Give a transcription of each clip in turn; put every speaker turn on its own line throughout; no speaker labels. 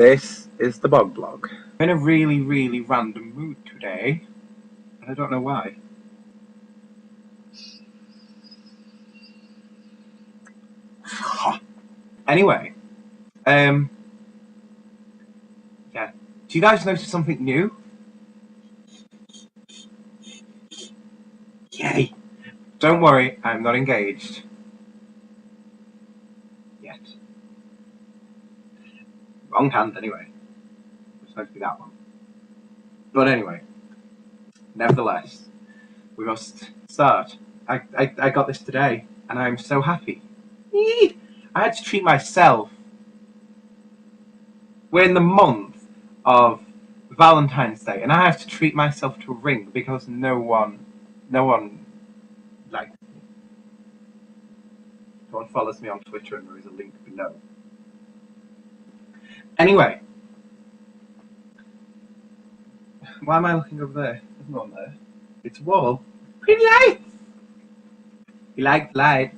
This is the Bog Blog.
I'm in a really, really random mood today, and I don't know why. Anyway, yeah. Do you guys notice something new? Yay! Don't worry, I'm not engaged. Yet. Wrong hand, anyway. It's supposed to be that one. But anyway, nevertheless, we must start. I got this today, and I'm so happy. Eee! I had to treat myself. We're in the month of Valentine's Day, and I have to treat myself to a ring because no one likes me. No one follows me on Twitter, and there is a link below. Anyway, why am I looking over there? There's no one there. It's a wall. Pretty light. You like light.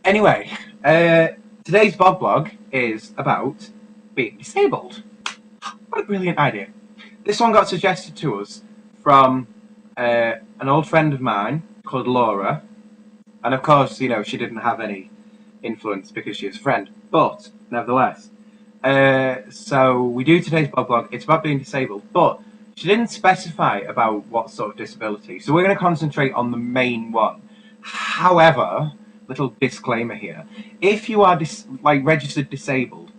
Anyway, today's Bog Blog is about being disabled. What a brilliant idea. This one got suggested to us from an old friend of mine called Laura. And of course, you know, she didn't have any influence because she was a friend. But, nevertheless. So, we do today's Bog Blog. It's about being disabled. But she didn't specify about what sort of disability. So we're going to concentrate on the main one. However, little disclaimer here. If you are registered disabled,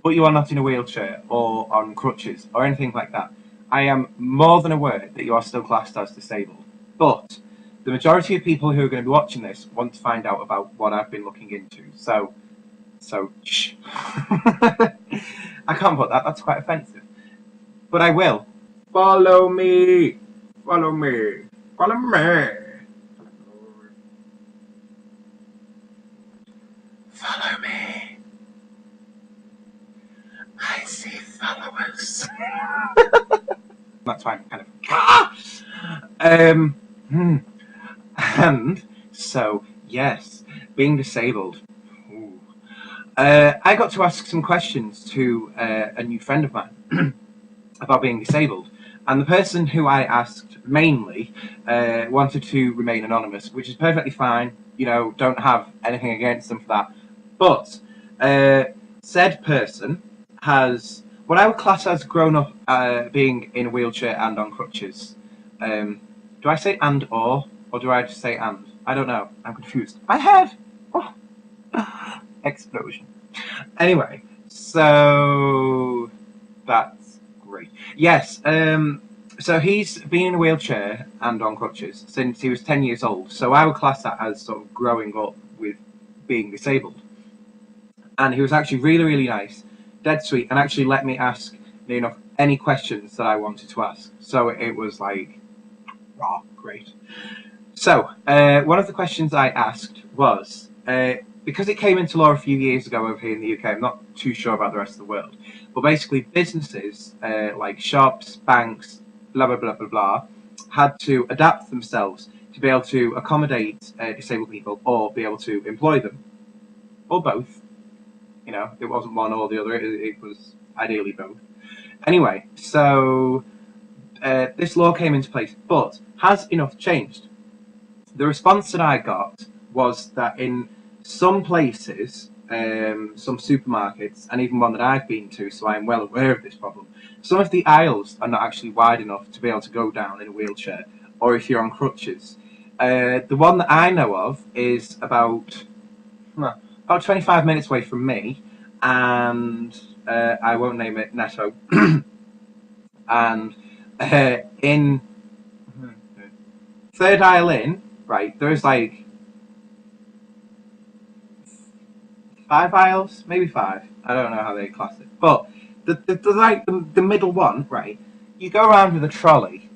but you are not in a wheelchair or on crutches or anything like that, I am more than aware that you are still classed as disabled. But the majority of people who are going to be watching this want to find out about what I've been looking into. So shh. I can't put that. That's quite offensive. But I will. Follow me. Follow me. Follow me. Follow me. I see followers. That's fine, kind of. And so, yes, being disabled. Ooh. I got to ask some questions to a new friend of mine about being disabled. And the person who I asked mainly wanted to remain anonymous, which is perfectly fine. You know, don't have anything against them for that. But said person has what I would class as grown up being in a wheelchair and on crutches. Do I say and or do I just say and? I don't know. I'm confused. My head! Oh. Explosion. Anyway, so that's great. Yes, so he's been in a wheelchair and on crutches since he was 10 years old. So I would class that as sort of growing up with being disabled. And he was actually really, really nice, dead sweet, and actually let me ask, you know, any questions that I wanted to ask. So it was like, raw, great. So one of the questions I asked was, because it came into law a few years ago over here in the UK, I'm not too sure about the rest of the world, but basically businesses like shops, banks, blah, blah, blah, blah, blah, had to adapt themselves to be able to accommodate disabled people or be able to employ them, or both. You know, it wasn't one or the other, it was ideally both. Anyway, so this law came into place, but has enough changed? The response that I got was that in some places, some supermarkets, and even one that I've been to, so I'm well aware of this problem, some of the aisles are not actually wide enough to be able to go down in a wheelchair, or if you're on crutches. The one that I know of is about 25 minutes away from me, and I won't name it, Netto. And in third aisle in, right, there's like 5 aisles, maybe 5. I don't know how they class it. But the middle one, right, you go around with a trolley.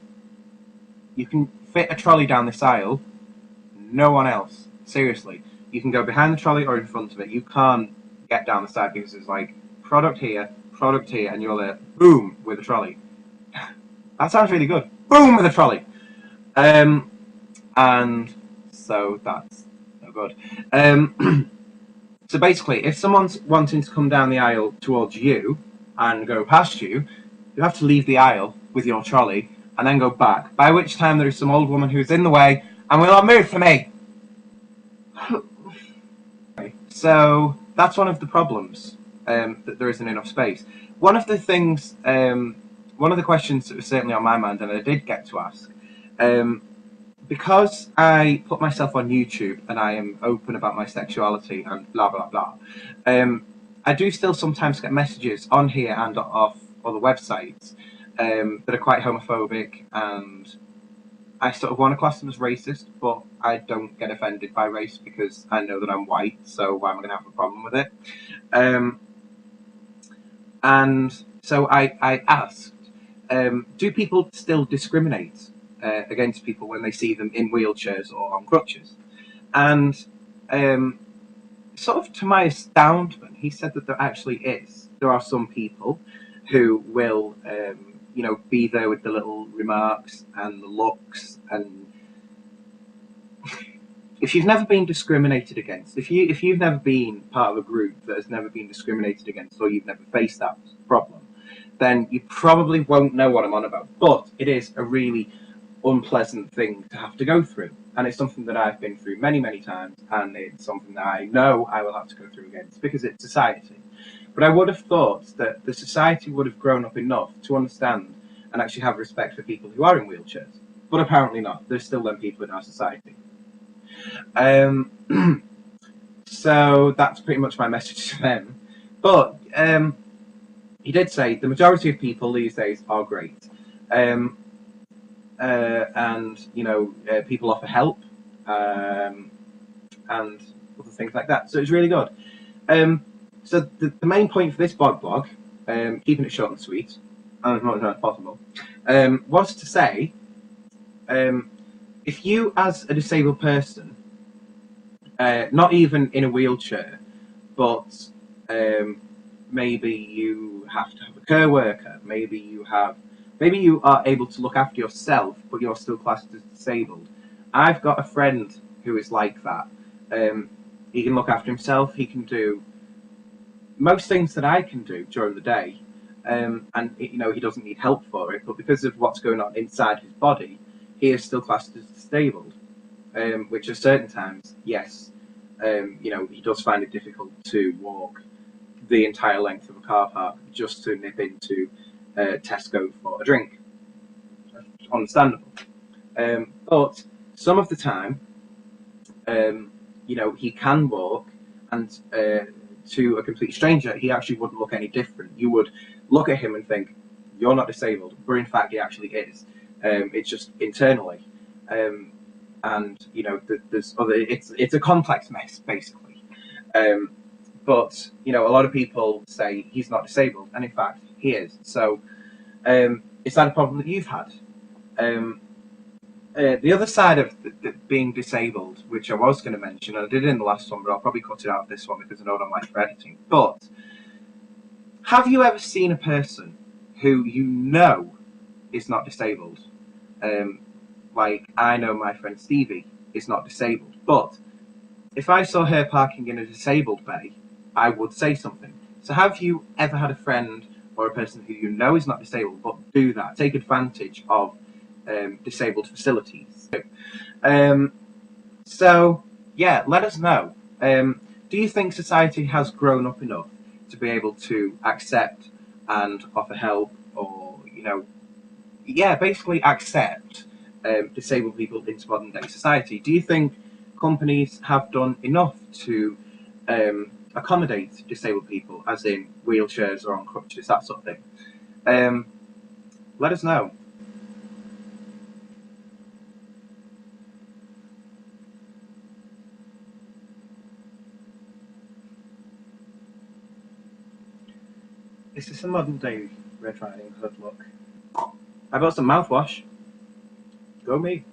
You can fit a trolley down this aisle. No one else. Seriously. You can go behind the trolley or in front of it. You can't get down the side because there's like product here, and you're there, boom, with a trolley. That sounds really good. Boom, with a trolley. And so that's no good. So basically, if someone's wanting to come down the aisle towards you and go past you, you have to leave the aisle with your trolley and then go back, by which time there is some old woman who's in the way and will not move for me. So that's one of the problems, that there isn't enough space. One of the things, one of the questions that was certainly on my mind, and I did get to ask, because I put myself on YouTube and I am open about my sexuality and blah blah blah, I do still sometimes get messages on here and off other websites, that are quite homophobic, and I sort of want to class them as racist, but I don't get offended by race because I know that I'm white, so why am I going to have a problem with it? And so I asked, do people still discriminate against people when they see them in wheelchairs or on crutches? And sort of to my astoundment, he said that there actually is. There are some people who will, be there with the little remarks and the looks, and if you've never been discriminated against, if you've never been part of a group that has never been discriminated against, or you've never faced that problem, then you probably won't know what I'm on about. But it is a really unpleasant thing to have to go through, and it's something that I've been through many, many times, and it's something that I know I will have to go through again. It's because it's society. But I would have thought that the society would have grown up enough to understand and actually have respect for people who are in wheelchairs. But apparently not. There's still them people in our society. So that's pretty much my message to them. But he did say the majority of people these days are great. And people offer help, and other things like that. So it's really good. So the main point for this blog, keeping it short and sweet, and as much as possible, was to say, if you as a disabled person, not even in a wheelchair, but maybe you have to have a care worker, maybe you are able to look after yourself, but you're still classed as disabled. I've got a friend who is like that. He can look after himself. He can do most things that I can do during the day, and he doesn't need help for it. But because of what's going on inside his body, he is still classed as disabled. Which at certain times, yes, he does find it difficult to walk the entire length of a car park just to nip into Tesco for a drink. Understandable. But some of the time, he can walk, and to a complete stranger, he actually wouldn't look any different. You would look at him and think, you're not disabled, but in fact, he actually is. It's just internally. And there's other. It's a complex mess, basically. But a lot of people say he's not disabled, and in fact, he is. So, is that a problem that you've had? The other side of being disabled, which I was going to mention, and I did it in the last one, but I'll probably cut it out of this one because I know I don't like for editing. But have you ever seen a person who you know is not disabled? Like, I know my friend Stevie is not disabled, but if I saw her parking in a disabled bay, I would say something. So have you ever had a friend or a person who you know is not disabled, but do that, take advantage of disabled facilities? So, yeah, let us know. Do you think society has grown up enough to be able to accept and offer help, or, basically accept disabled people into modern day society? Do you think companies have done enough to accommodate disabled people, as in wheelchairs or on crutches, that sort of thing? Let us know. Is this a modern day Red Riding Hood look? I bought some mouthwash. Go me.